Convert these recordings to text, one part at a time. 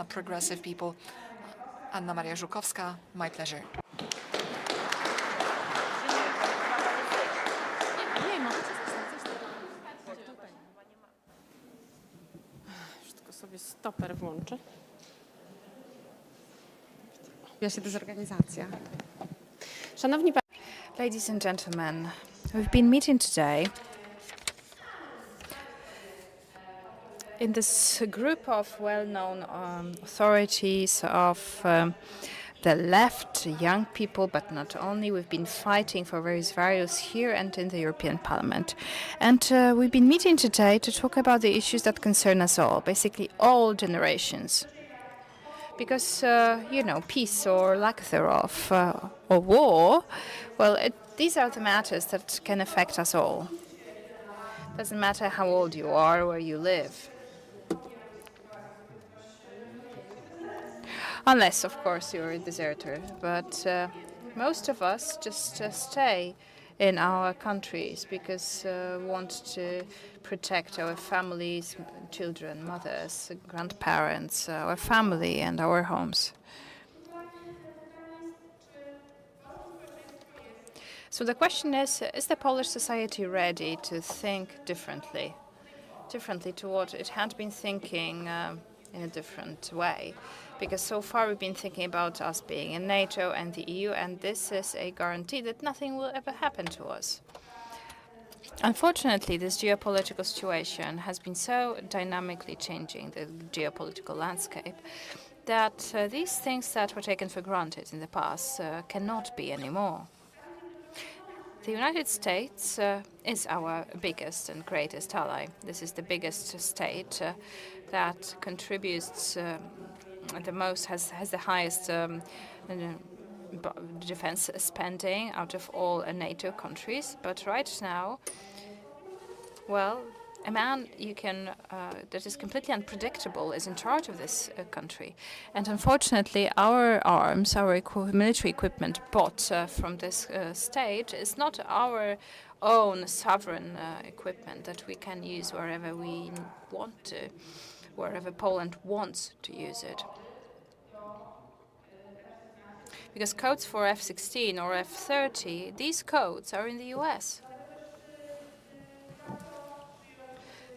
Progressive People. Anna Maria Żukowska, my pleasure. Tylko sobie stoper włączę. Ja się dezorganizacja. Szanowni Państwo, Ladies and gentlemen, we've been meeting today in this group of well-known authorities of the left, young people, but not only. We've been fighting for various values here and in the European Parliament. And we've been meeting today to talk about the issues that concern us all, basically all generations. Because, peace or lack thereof, or war, well, these are the matters that can affect us all. Doesn't matter how old you are or where you live. Unless, of course, you're a deserter. But most of us just stay in our countries because we want to protect our families, children, mothers, grandparents, our family and our homes. So the question is the Polish society ready to think differently to what it had been thinking in a different way? Because so far we've been thinking about us being in NATO and the EU, and this is a guarantee that nothing will ever happen to us. Unfortunately, this geopolitical situation has been so dynamically changing the geopolitical landscape that these things that were taken for granted in the past cannot be anymore. The United States is our biggest and greatest ally. This is the biggest state that contributes the most, has the highest defense spending out of all NATO countries. But right now, well, a man that is completely unpredictable is in charge of this country. And unfortunately, our arms, our military equipment bought from this state is not our own sovereign equipment that we can use wherever we want to, wherever Poland wants to use it. Because codes for F-16 or F-30, these codes are in the US.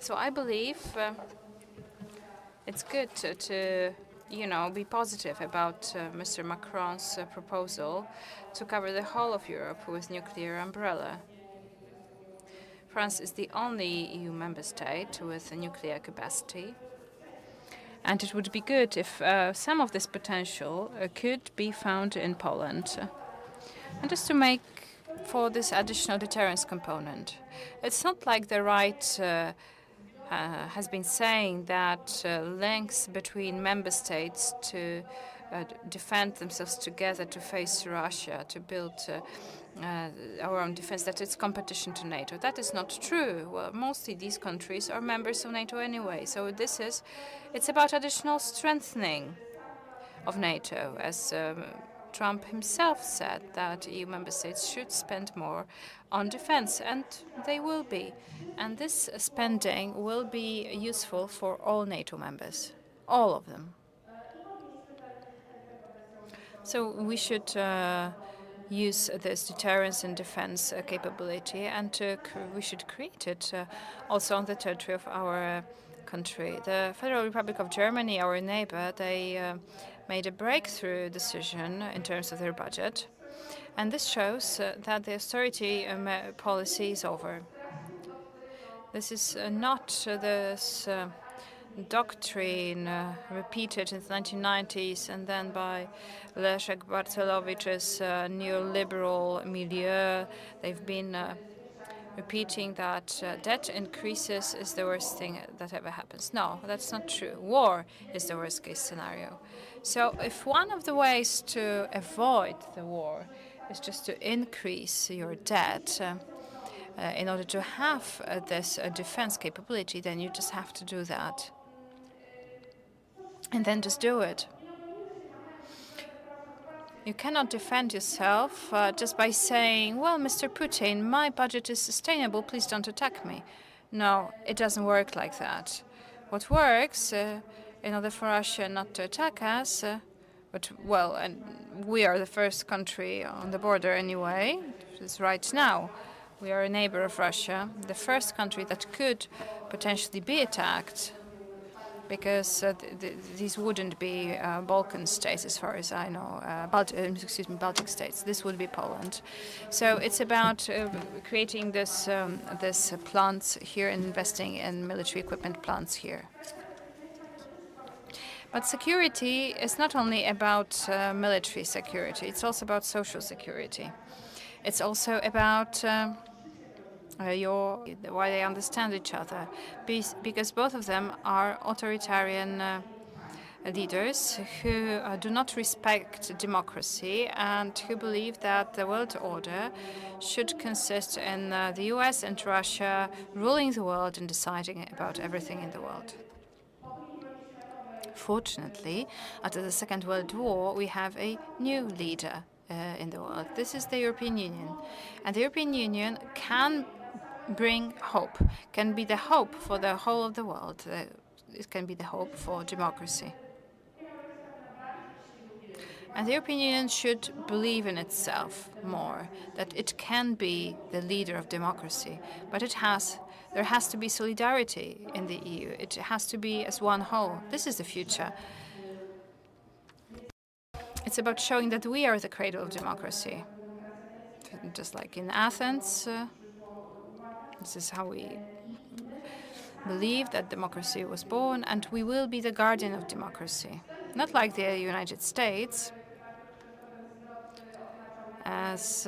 So I believe it's good to be positive about Mr. Macron's proposal to cover the whole of Europe with nuclear umbrella. France is the only EU member state with a nuclear capacity. And it would be good if some of this potential could be found in Poland. And just to make for this additional deterrence component. It's not like the right has been saying that links between member states to defend themselves together to face Russia, to build our own defense, that it's competition to NATO. That is not true. Well, mostly these countries are members of NATO anyway. So it's about additional strengthening of NATO, as Trump himself said that EU member states should spend more on defense, and they will be. And this spending will be useful for all NATO members, all of them. So we should use this deterrence and defense capability, and we should create it also on the territory of our country. The Federal Republic of Germany, our neighbor, they made a breakthrough decision in terms of their budget. And this shows that the austerity policy is over. This is not this doctrine repeated in the 1990s and then by Leszek Barcelowicz's neoliberal milieu. They've been repeating that debt increases is the worst thing that ever happens. No, that's not true. War is the worst case scenario. So if one of the ways to avoid the war is just to increase your debt in order to have this defense capability, then you just have to do that. And then just do it. You cannot defend yourself just by saying, well, Mr. Putin, my budget is sustainable, please don't attack me. No, it doesn't work like that. What works in order for Russia not to attack us, but well, and we are the first country on the border anyway. It's right now. We are a neighbor of Russia, the first country that could potentially be attacked, because these wouldn't be Balkan states, as far as I know, Baltic states. This would be Poland. So it's about creating this plants here and investing in military equipment plants here. But security is not only about military security, it's also about social security. It's also about why they understand each other, because both of them are authoritarian leaders who do not respect democracy and who believe that the world order should consist in the US and Russia ruling the world and deciding about everything in the world. Fortunately, after the Second World War, we have a new leader in the world. This is the European Union. And the European Union can bring hope, can be the hope for the whole of the world. It can be the hope for democracy. And the European Union should believe in itself more, that it can be the leader of democracy. But there has to be solidarity in the EU. It has to be as one whole. This is the future. It's about showing that we are the cradle of democracy. Just like in Athens, this is how we believe that democracy was born, and we will be the guardian of democracy. Not like the United States, as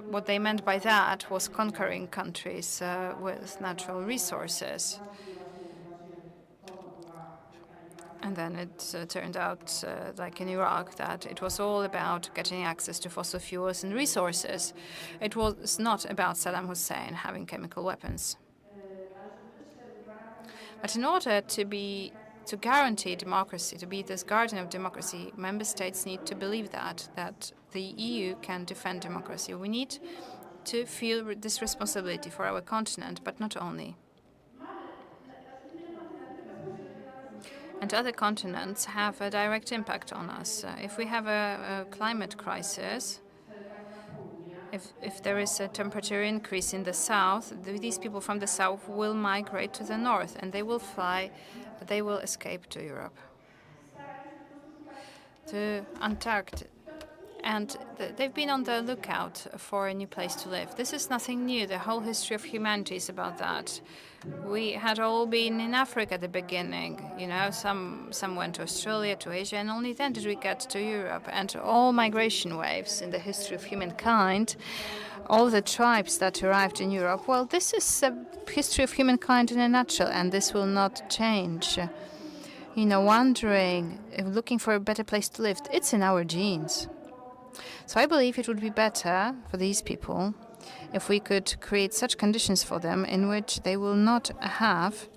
what they meant by that was conquering countries with natural resources. And then it turned out, like in Iraq, that it was all about getting access to fossil fuels and resources. It was not about Saddam Hussein having chemical weapons. But in order to guarantee democracy, to be this guardian of democracy, member states need to believe that the EU can defend democracy. We need to feel this responsibility for our continent, but not only. And other continents have a direct impact on us. If we have a climate crisis, if there is a temperature increase in the south, these people from the south will migrate to the north, and they will escape to Europe, to Antarctica. And they've been on the lookout for a new place to live. This is nothing new. The whole history of humanity is about that. We had all been in Africa at the beginning. You know, some went to Australia, to Asia, and only then did we get to Europe. And all migration waves in the history of humankind, all the tribes that arrived in Europe, well, this is a history of humankind in a nutshell, and this will not change. You know, wandering, looking for a better place to live, it's in our genes. So I believe it would be better for these people if we could create such conditions for them in which they will not have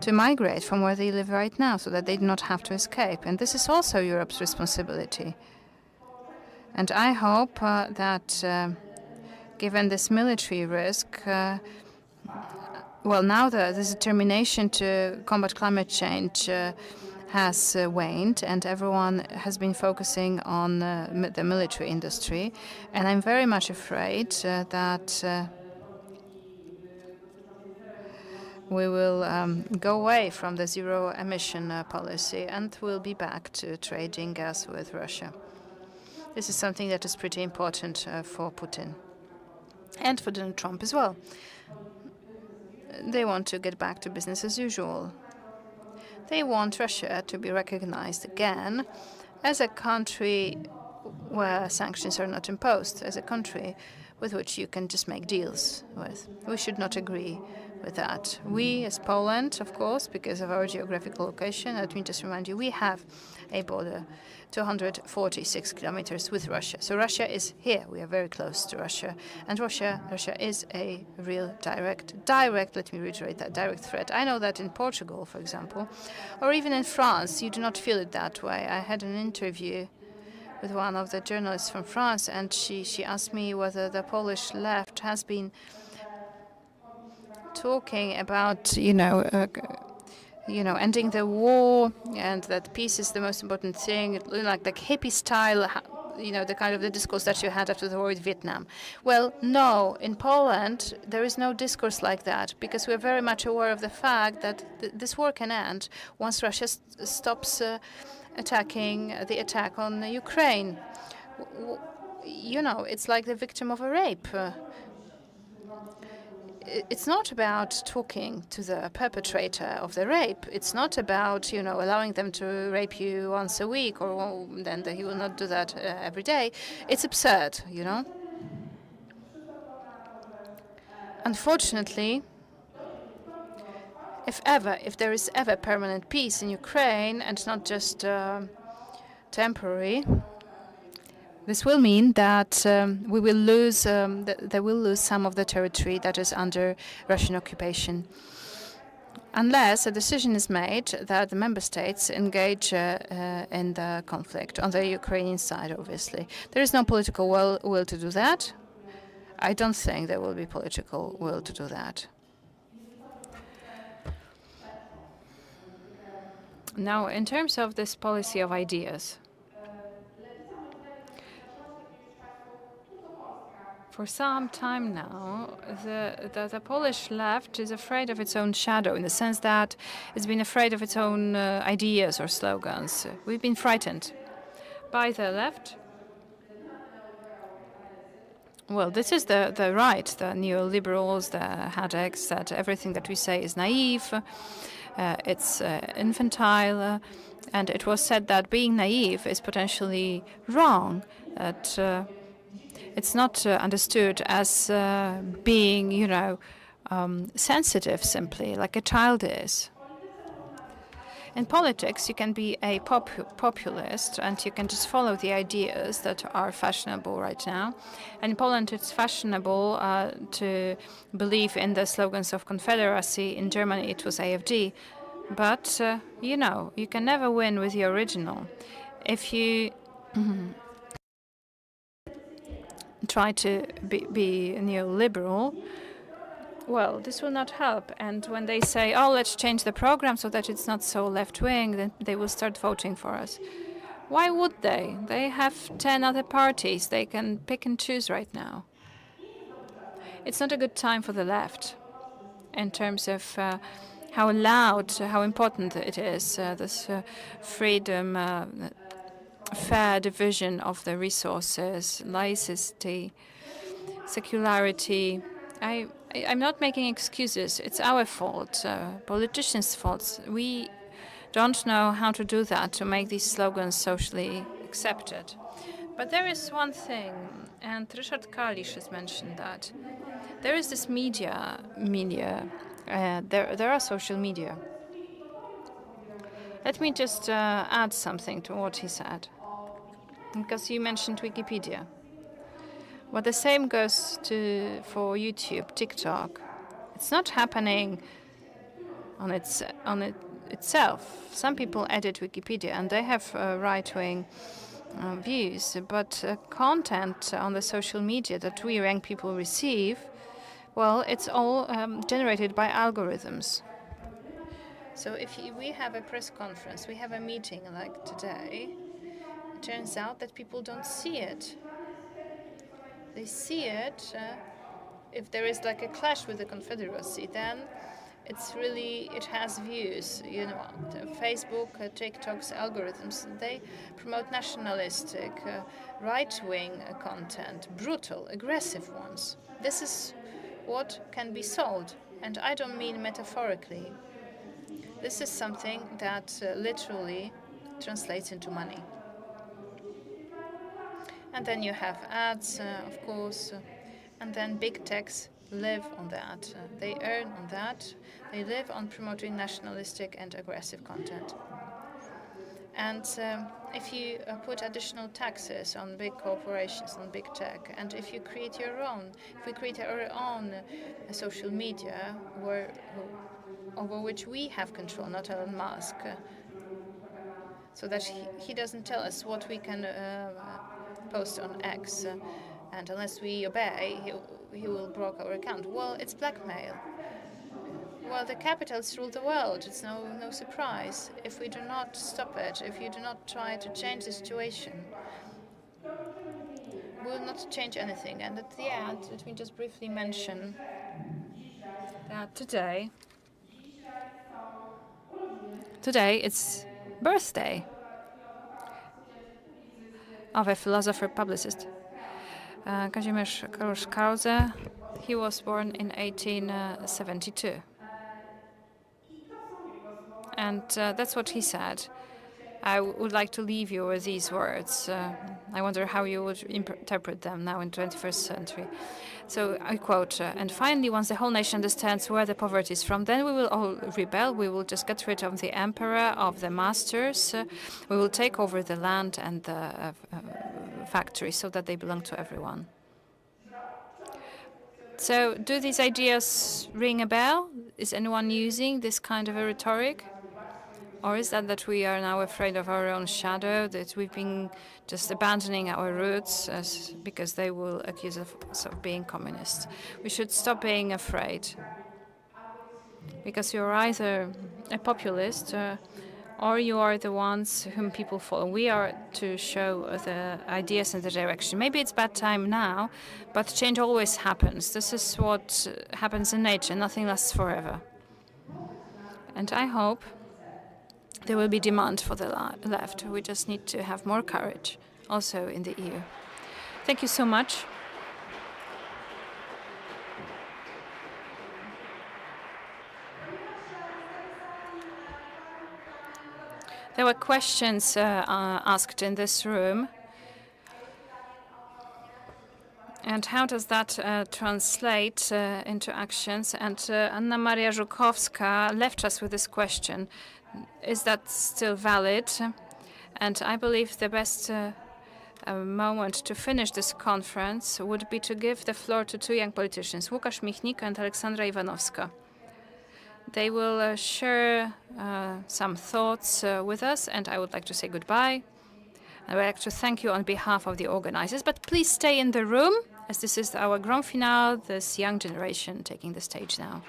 to migrate from where they live right now, so that they do not have to escape. And this is also Europe's responsibility. And I hope that given this military risk, well, now this determination to combat climate change has waned, and everyone has been focusing on the military industry. And I'm very much afraid that we will go away from the zero-emission policy, and we'll be back to trading gas with Russia. This is something that is pretty important for Putin and for Donald Trump as well. They want to get back to business as usual. They want Russia to be recognized again as a country where sanctions are not imposed, as a country with which you can just make deals with. We should not agree with that. We, as Poland, of course, because of our geographical location, let me just remind you, we have a border 246 kilometers with Russia. So Russia is here. We are very close to Russia. And Russia is a real direct, let me reiterate that, direct threat. I know that in Portugal, for example, or even in France, you do not feel it that way. I had an interview with one of the journalists from France, and she asked me whether the Polish left has been talking about, ending the war and that peace is the most important thing, like the hippie style, the kind of the discourse that you had after the war with Vietnam. Well, no, in Poland, there is no discourse like that because we're very much aware of the fact that this war can end once Russia stops attacking the attack on Ukraine. It's like the victim of a rape. It's not about talking to the perpetrator of the rape. It's not about, allowing them to rape you once a week or then he will not do that every day. It's absurd, Unfortunately, if there is ever permanent peace in Ukraine and not just temporary, this will mean that we will lose. They will lose some of the territory that is under Russian occupation, unless a decision is made that the member states engage in the conflict on the Ukrainian side. Obviously, there is no political will to do that. I don't think there will be political will to do that. Now, in terms of this policy of ideas. For some time now, the Polish left is afraid of its own shadow in the sense that it's been afraid of its own ideas or slogans. We've been frightened by the left. Well, this is the right, the neoliberals, the Hadecs, that everything that we say is naive, it's infantile, and it was said that being naive is potentially wrong, that it's not understood as being, sensitive simply, like a child is. In politics, you can be a populist and you can just follow the ideas that are fashionable right now. And in Poland, it's fashionable to believe in the slogans of Confederacy. In Germany, it was AfD. But, you can never win with the original. If you try to be neoliberal, well, this will not help. And when they say, oh, let's change the program so that it's not so left-wing, then they will start voting for us. Why would they? They have 10 other parties. They can pick and choose right now. It's not a good time for the left in terms of how loud, how important it is, this freedom, fair division of the resources, laicity, secularity. I'm not making excuses. It's our fault, politicians' faults. We don't know how to do that, to make these slogans socially accepted. But there is one thing, and Ryszard Kalisz has mentioned that. There is this media. There are social media. Let me just add something to what he said, because you mentioned Wikipedia. But the same goes for YouTube, TikTok. It's not happening on itself. Some people edit Wikipedia and they have right-wing views, but content on the social media that we young people receive, well, it's all generated by algorithms. So if we have a press conference, we have a meeting like today, it turns out that people don't see it. They see it, if there is like a clash with the Confederacy, then it has views. Facebook, TikTok's algorithms, they promote nationalistic, right-wing content, brutal, aggressive ones. This is what can be sold, and I don't mean metaphorically. This is something that literally translates into money. And then you have ads, of course, and then big techs live on that. They earn on that. They live on promoting nationalistic and aggressive content. And if you put additional taxes on big corporations, on big tech, and if you create if we create our own social media over which we have control, not Elon Musk, so that he doesn't tell us what we can post on X, and unless we obey, he will block our account. Well, it's blackmail. well, the capitals rule the world. It's no surprise. If we do not stop it, if you do not try to change the situation, we will not change anything. And at the end, let me just briefly mention that today it's birthday of a philosopher publicist, Kazimierz Kalusz Krause. He was born in 1872. And that's what he said. I would like to leave you with these words. I wonder how you would interpret them now in the 21st century. So I quote, and finally, once the whole nation understands where the poverty is from, then we will all rebel. We will just get rid of the emperor, of the masters. We will take over the land and the factories so that they belong to everyone. So do these ideas ring a bell? Is anyone using this kind of a rhetoric? Or is that we are now afraid of our own shadow, that we've been just abandoning our roots because they will accuse us of being communist? We should stop being afraid, because you're either a populist or you are the ones whom people follow. We are to show the ideas and the direction. Maybe it's bad time now, but change always happens. This is what happens in nature. Nothing lasts forever. And I hope there will be demand for the left. We just need to have more courage, also in the EU. Thank you so much. There were questions asked in this room. And how does that translate into actions? And Anna Maria Żukowska left us with this question. Is that still valid? And I believe the best moment to finish this conference would be to give the floor to two young politicians, Łukasz Michnik and Aleksandra Iwanowska. They will share some thoughts with us, and I would like to say goodbye. I would like to thank you on behalf of the organizers, but please stay in the room, as this is our grand finale, this young generation taking the stage now.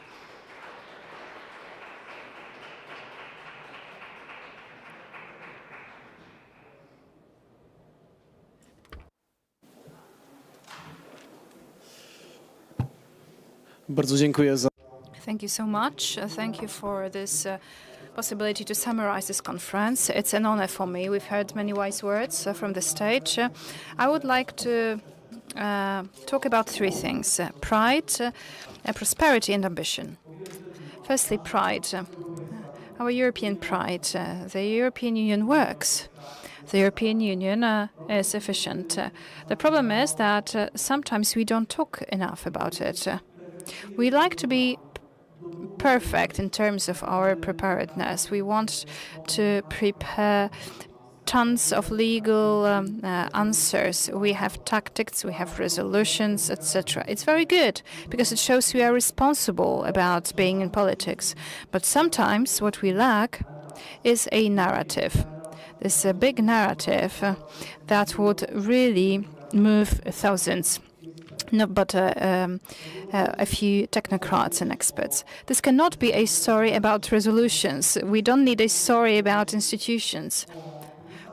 Bardzo dziękuję za. Thank you so much. Thank you for this possibility to summarize this conference. It's an honor for me. We've heard many wise words from the stage. I would like to talk about three things: pride, prosperity, and ambition. Firstly, pride. Our European pride. The European Union works. The European Union is efficient. The problem is that sometimes we don't talk enough about it. We like to be perfect in terms of our preparedness. We want to prepare tons of legal answers. We have tactics, we have resolutions, etc. It's very good because it shows we are responsible about being in politics. But sometimes what we lack is a narrative. This a big narrative that would really move thousands. Not but a few technocrats and experts. This cannot be a story about resolutions. We don't need a story about institutions.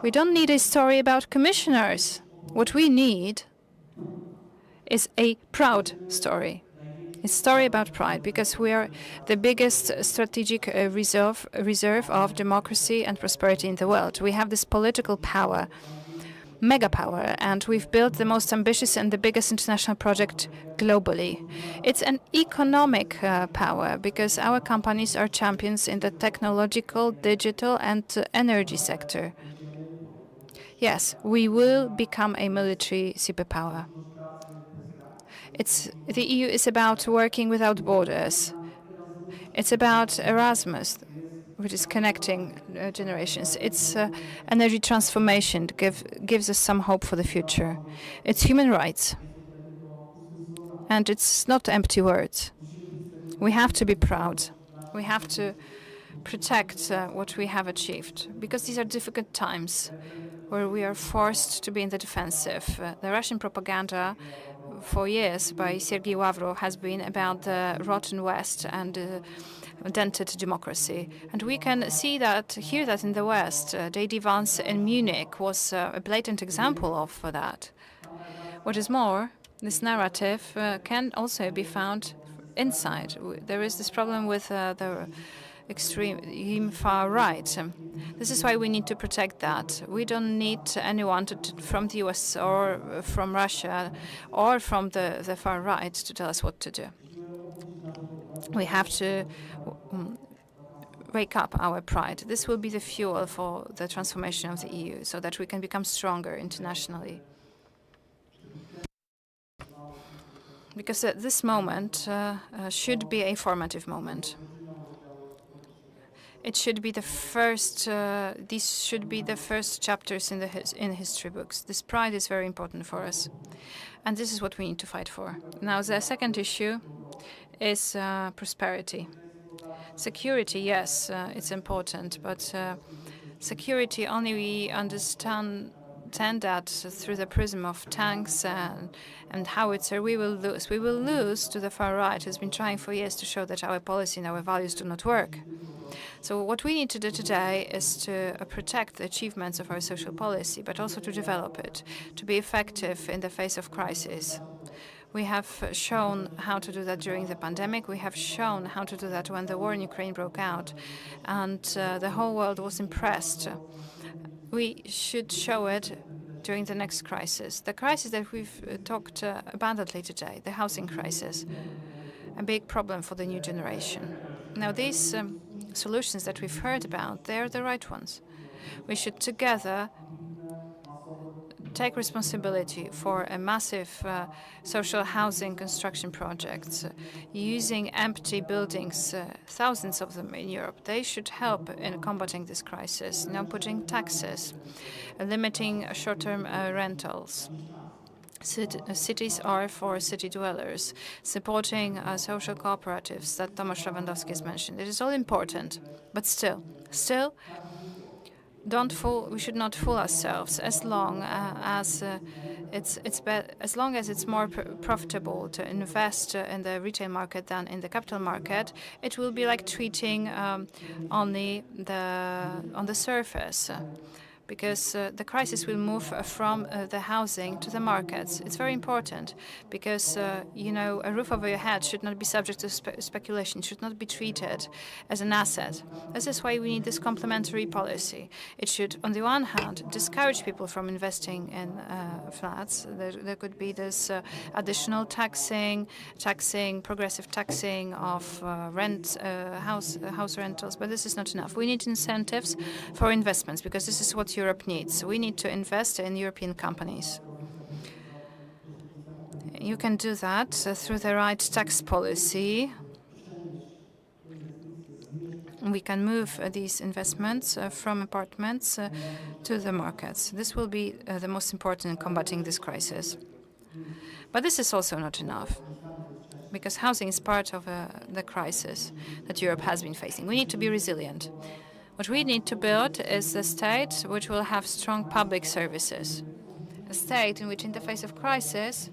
We don't need a story about commissioners. What we need is a proud story. A story about pride, because we are the biggest strategic reserve of democracy and prosperity in the world. We have this political power, mega power, and we've built the most ambitious and the biggest international project globally. It's an economic power, because our companies are champions in the technological, digital, and energy sector. Yes, we will become a military superpower. The EU is about working without borders. It's about Erasmus, which is connecting generations. It's energy transformation, gives us some hope for the future. It's human rights. And it's not empty words. We have to be proud. We have to protect what we have achieved, because these are difficult times where we are forced to be in the defensive. The Russian propaganda for years by Sergei Lavrov has been about the rotten West and dented democracy. And we can hear that in the West. J.D. Vance in Munich was a blatant example of that. What is more, this narrative can also be found inside. There is this problem with the extreme far right. This is why we need to protect that. We don't need anyone from the US or from Russia or from the far right to tell us what to do. We have to wake up our pride. This will be the fuel for the transformation of the EU so that we can become stronger internationally. Because this moment should be a formative moment. It should be the first. These should be the first chapters in history books. This pride is very important for us, and this is what we need to fight for. Now, the second issue is prosperity. Security, yes, it's important, but security only we understand that through the prism of tanks and howitzer, we will lose. We will lose to the far right, who's been trying for years to show that our policy and our values do not work. So what we need to do today is to protect the achievements of our social policy, but also to develop it, to be effective in the face of crisis. We have shown how to do that during the pandemic. We have shown how to do that when the war in Ukraine broke out, and the whole world was impressed. We should show it during the next crisis. The crisis that we've talked abundantly today, the housing crisis, a big problem for the new generation. Now, these solutions that we've heard about, they're the right ones. We should together take responsibility for a massive social housing construction projects using empty buildings, thousands of them in Europe. They should help in combating this crisis. Now putting taxes, limiting short-term rentals. Cities are for city dwellers, supporting social cooperatives that Tomasz Lewandowski has mentioned. It is all important, but still, we should not fool ourselves. As long as it's more profitable to invest in the retail market than in the capital market, it will be like treating only on the surface. Because the crisis will move from the housing to the markets. It's very important because, a roof over your head should not be subject to speculation, should not be treated as an asset. This is why we need this complementary policy. It should, on the one hand, discourage people from investing in flats. There could be this additional progressive taxing of house rentals, but this is not enough. We need incentives for investments because this is what Europe needs. We need to invest in European companies. You can do that through the right tax policy. We can move these investments from apartments to the markets. This will be the most important in combating this crisis. But this is also not enough, because housing is part of the crisis that Europe has been facing. We need to be resilient. What we need to build is a state which will have strong public services, a state in which, in the face of crisis,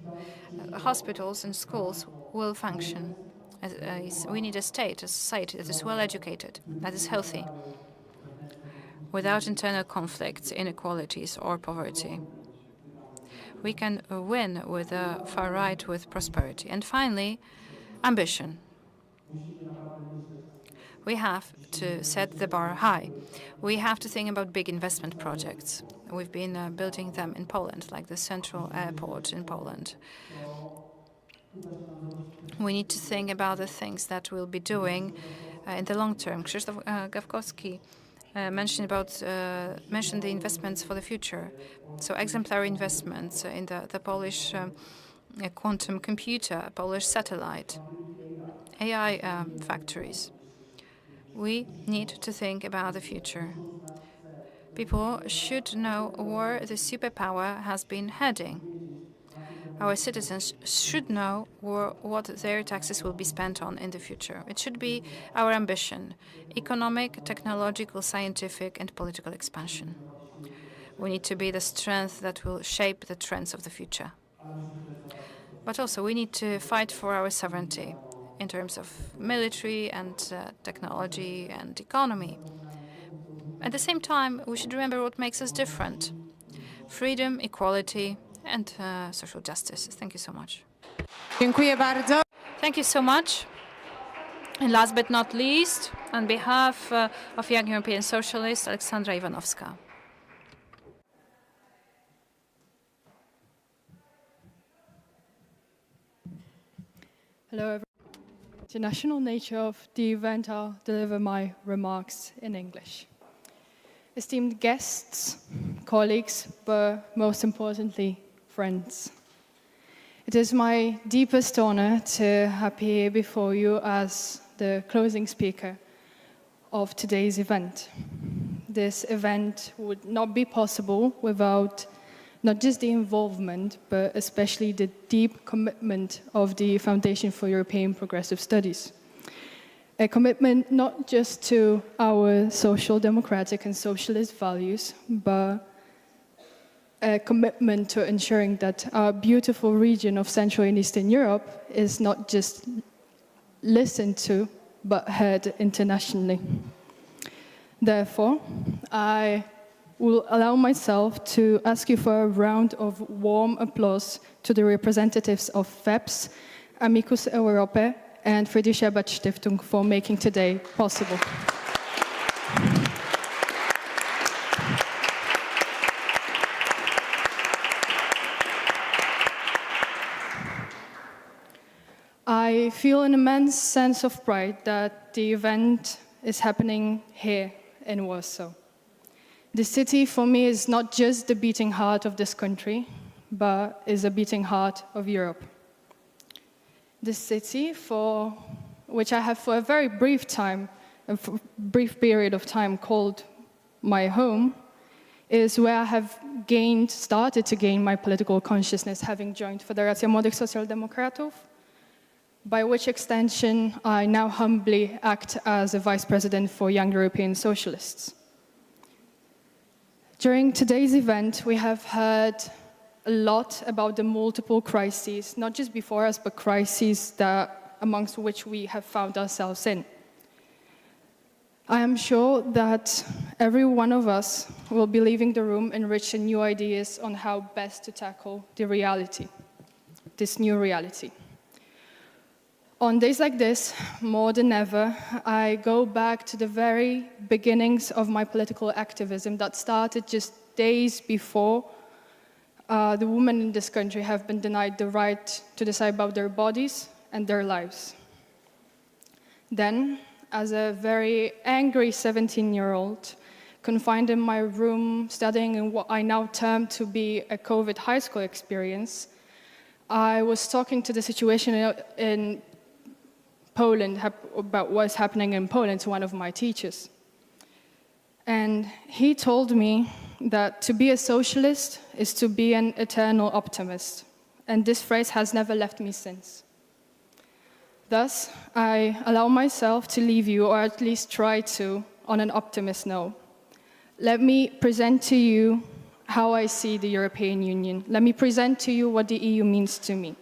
hospitals and schools will function. We need a state, a society that is well educated, that is healthy, without internal conflicts, inequalities, or poverty. We can win with the far right with prosperity. And finally, ambition. We have to set the bar high. We have to think about big investment projects. We've been building them in Poland, like the Central Airport in Poland. We need to think about the things that we'll be doing in the long term. Krzysztof Gawkowski mentioned the investments for the future. So exemplary investments in the Polish quantum computer, Polish satellite, AI factories. We need to think about the future. People should know where the superpower has been heading. Our citizens should know what their taxes will be spent on in the future. It should be our ambition: economic, technological, scientific, and political expansion. We need to be the strength that will shape the trends of the future. But also, we need to fight for our sovereignty. in terms of military and technology and economy. At the same time, we should remember what makes us different: freedom, equality, and social justice. Thank you so much. Dziękuję bardzo. Thank you so much. And last but not least, on behalf of Young European Socialists, Aleksandra Iwanowska. Hello, everyone. The national nature of the event, I'll deliver my remarks in English. Esteemed guests, colleagues, but most importantly, friends. It is my deepest honor to appear before you as the closing speaker of today's event. This event would not be possible without not just the involvement, but especially the deep commitment of the Foundation for European Progressive Studies. A commitment not just to our social democratic and socialist values, but a commitment to ensuring that our beautiful region of Central and Eastern Europe is not just listened to, but heard internationally. Therefore, I will allow myself to ask you for a round of warm applause to the representatives of FEPS, Amicus Europae, and Friedrich Ebert Stiftung for making today possible. I feel an immense sense of pride that the event is happening here in Warsaw. The city, for me, is not just the beating heart of this country, but is a beating heart of Europe. This city, for which I have for a very brief period of time called my home, is where I have started to gain my political consciousness, having joined Federacja Młodych Socjaldemokratów, by which extension I now humbly act as a vice president for Young European Socialists. During today's event, we have heard a lot about the multiple crises, not just before us, but crises amongst which we have found ourselves in. I am sure that every one of us will be leaving the room enriched in new ideas on how best to tackle this new reality. On days like this, more than ever, I go back to the very beginnings of my political activism that started just days before the women in this country have been denied the right to decide about their bodies and their lives. Then, as a very angry 17-year-old, confined in my room, studying in what I now term to be a COVID high school experience, I was talking to the situation in Poland, about what's happening in Poland, to one of my teachers. And he told me that to be a socialist is to be an eternal optimist. And this phrase has never left me since. Thus, I allow myself to leave you, or at least try to, on an optimist note. Let me present to you how I see the European Union. Let me present to you what the EU means to me.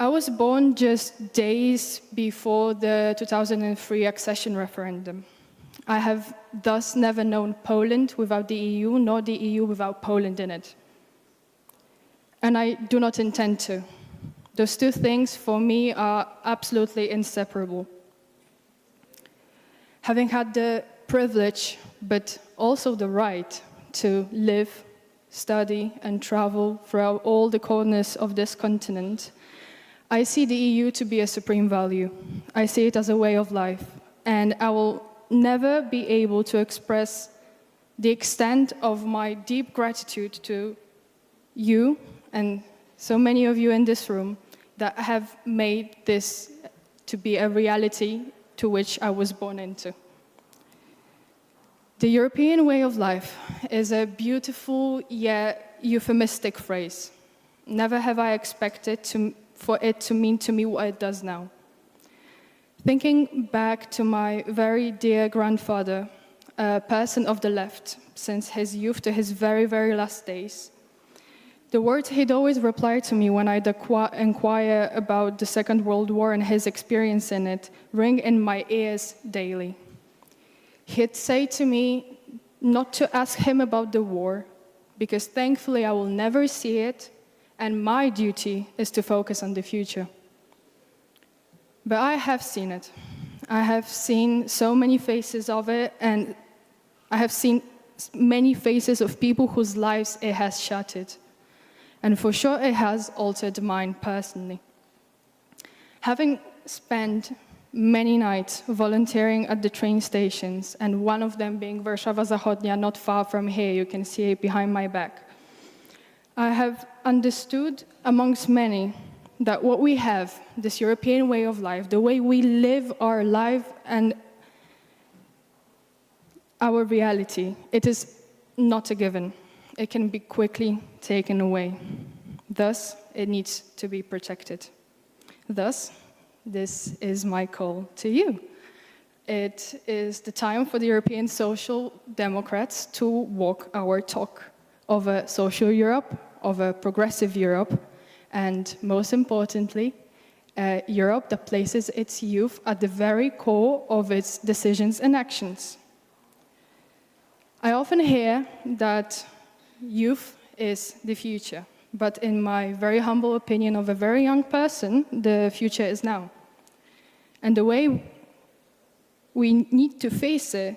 I was born just days before the 2003 accession referendum. I have thus never known Poland without the EU, nor the EU without Poland in it. And I do not intend to. Those two things, for me, are absolutely inseparable. Having had the privilege, but also the right, to live, study, and travel throughout all the corners of this continent, I see the EU to be a supreme value. I see it as a way of life, and I will never be able to express the extent of my deep gratitude to you and so many of you in this room that have made this to be a reality to which I was born into. The European way of life is a beautiful yet euphemistic phrase. Never have I expected for it to mean to me what it does now. Thinking back to my very dear grandfather, a person of the left, since his youth to his very, very last days, The words he'd always reply to me when I'd inquire about the Second World War and his experience in it ring in my ears daily. He'd say to me not to ask him about the war, because thankfully I will never see it, and my duty is to focus on the future. But I have seen it. I have seen so many faces of it, and I have seen many faces of people whose lives it has shattered. And for sure, it has altered mine personally. Having spent many nights volunteering at the train stations, and one of them being Warszawa Zachodnia, not far from here, you can see it behind my back, I have understood, amongst many, that what we have, this European way of life, the way we live our life and our reality, it is not a given. It can be quickly taken away. Thus, it needs to be protected. Thus, this is my call to you. It is the time for the European Social Democrats to walk our talk of a social Europe, of a progressive Europe, and most importantly, a Europe that places its youth at the very core of its decisions and actions. I often hear that youth is the future, but in my very humble opinion of a very young person, the future is now. And the way we need to face it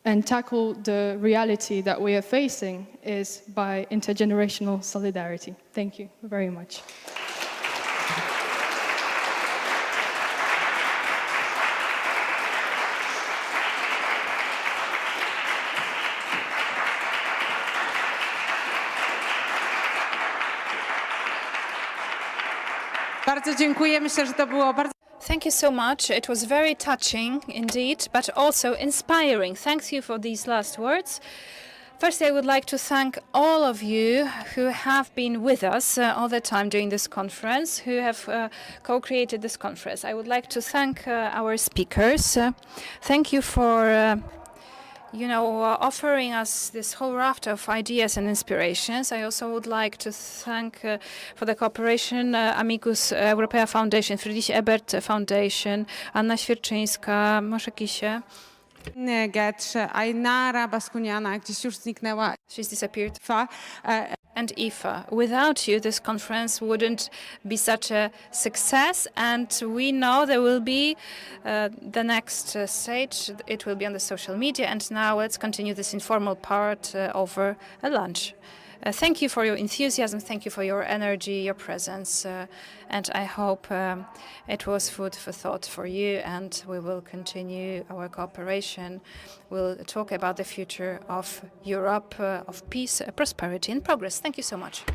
and tackle the reality that we are facing is by intergenerational solidarity. Thank you very much. Bardzo dziękuję. Myślę, że to było bardzo... Thank you so much. It was very touching indeed, but also inspiring. Thank you for these last words. Firstly, I would like to thank all of you who have been with us all the time during this conference, who have co-created this conference. I would like to thank our speakers. Thank you for offering us this whole raft of ideas and inspirations. I also would like to thank for the cooperation Amicus Europaea Foundation, Friedrich Ebert Foundation, Anna Świerczyńska, Moshe Kisie. Getrz, Ainara Baskuniana gdzieś już zniknęła. She's disappeared. And IFA. Without you, this conference wouldn't be such a success, and we know there will be the next stage. It will be on the social media, and now let's continue this informal part over a lunch. Thank you for your enthusiasm, thank you for your energy, your presence, and I hope it was food for thought for you, and we will continue our cooperation. We'll talk about the future of Europe, of peace, prosperity and progress. Thank you so much.